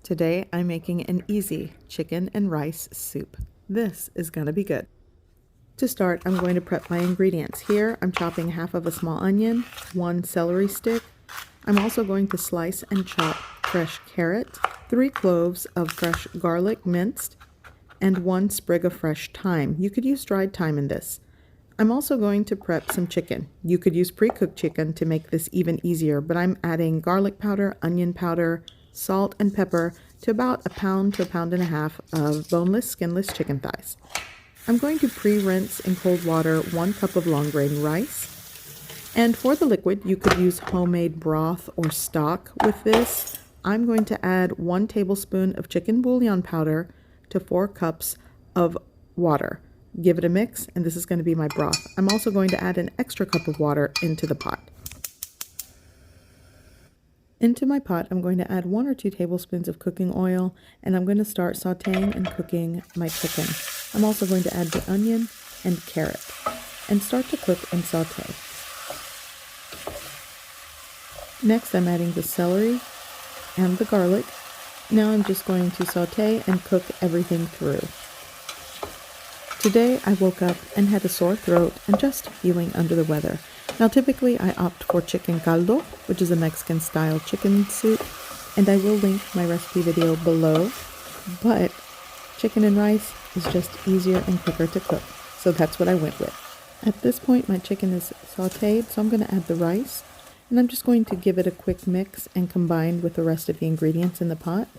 Today I'm making an easy chicken and rice soup. This is gonna be good. To start, I'm going to prep my ingredients. Here I'm chopping half of a small onion, 1 celery stick. I'm also going to slice and chop fresh carrot, 3 cloves of fresh garlic minced, and 1 sprig of fresh thyme. You could use dried thyme in this. I'm also going to prep some chicken. You could use pre-cooked chicken to make this even easier, but I'm adding garlic powder, onion powder, salt, and pepper to about 1 to 1.5 pounds of boneless, skinless chicken thighs. I'm going to pre-rinse in cold water 1 cup of long grain rice. And for the liquid, you could use homemade broth or stock with this. I'm going to add 1 tablespoon of chicken bouillon powder to 4 cups of water. Give it a mix, and this is going to be my broth. I'm also going to add an extra cup of water into the pot. Into my pot, I'm going to add 1 or 2 tablespoons of cooking oil, and I'm going to start sauteing and cooking my chicken. I'm also going to add the onion and carrot, and start to cook and saute. Next, I'm adding the celery and the garlic. Now I'm just going to saute and cook everything through. Today I woke up and had a sore throat and just feeling under the weather. Now typically I opt for chicken caldo, which is a Mexican style chicken soup, and I will link my recipe video below, but chicken and rice is just easier and quicker to cook, so that's what I went with. At this point my chicken is sauteed, so I'm going to add the rice, and I'm just going to give it a quick mix and combine with the rest of the ingredients in the pot.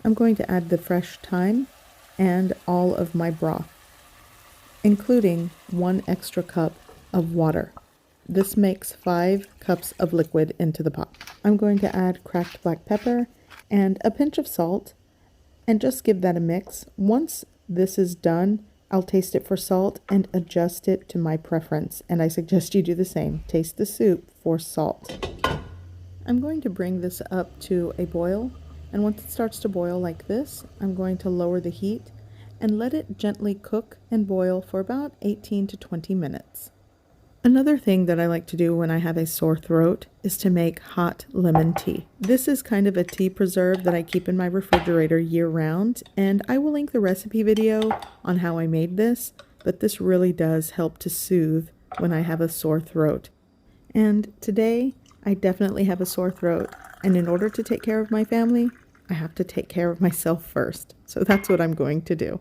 I'm going to add the fresh thyme and all of my broth, including 1 extra cup of water. This makes 5 cups of liquid into the pot. I'm going to add cracked black pepper and a pinch of salt and just give that a mix. Once this is done, I'll taste it for salt and adjust it to my preference, and I suggest you do the same. Taste the soup for salt. I'm going to bring this up to a boil, and once it starts to boil like this, I'm going to lower the heat and let it gently cook and boil for about 18 to 20 minutes. Another thing that I like to do when I have a sore throat is to make hot lemon tea. This is kind of a tea preserve that I keep in my refrigerator year-round, and I will link the recipe video on how I made this, but this really does help to soothe when I have a sore throat. And today, I definitely have a sore throat, and in order to take care of my family, I have to take care of myself first. So that's what I'm going to do.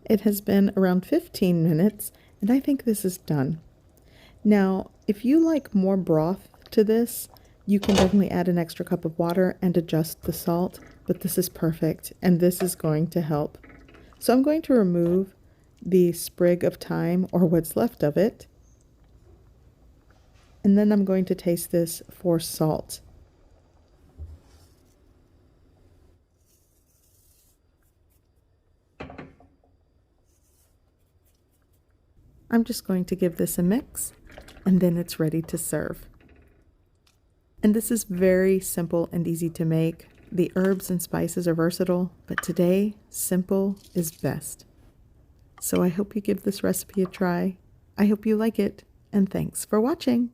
It has been around 15 minutes, and I think this is done. Now, if you like more broth to this, you can definitely add an extra cup of water and adjust the salt, but this is perfect, and this is going to help. So I'm going to remove the sprig of thyme, or what's left of it, and then I'm going to taste this for salt. I'm just going to give this a mix, and then it's ready to serve. And this is very simple and easy to make. The herbs and spices are versatile, but today, simple is best. So I hope you give this recipe a try. I hope you like it, and thanks for watching.